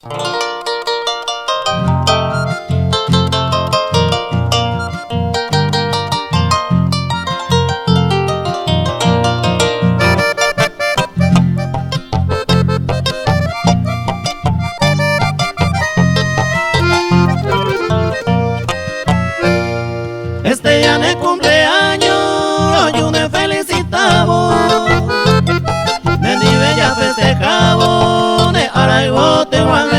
Este día de cumpleaños yo te felicitaba, de mi bella festejaba, de Araibo Tehuaque.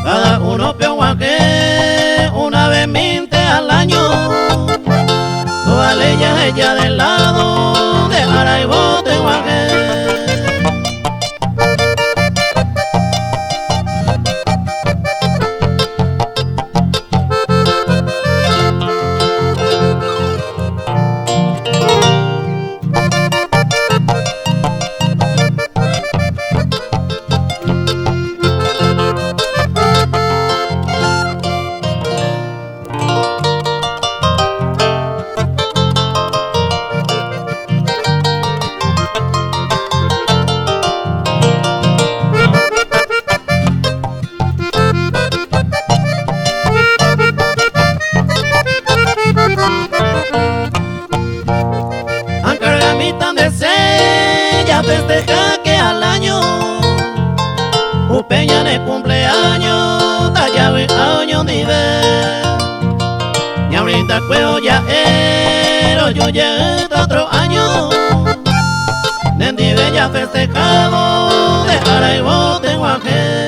Cada uno pehuaque una vez minte al año, toda ella del lado de Araibo Tehuaque. Tan desea festeja que al año Upeña de cumpleaños Tallabe año nive y ahorita cueo ya yo ya otro año de nive ya festejado de Araibo Tehuaque.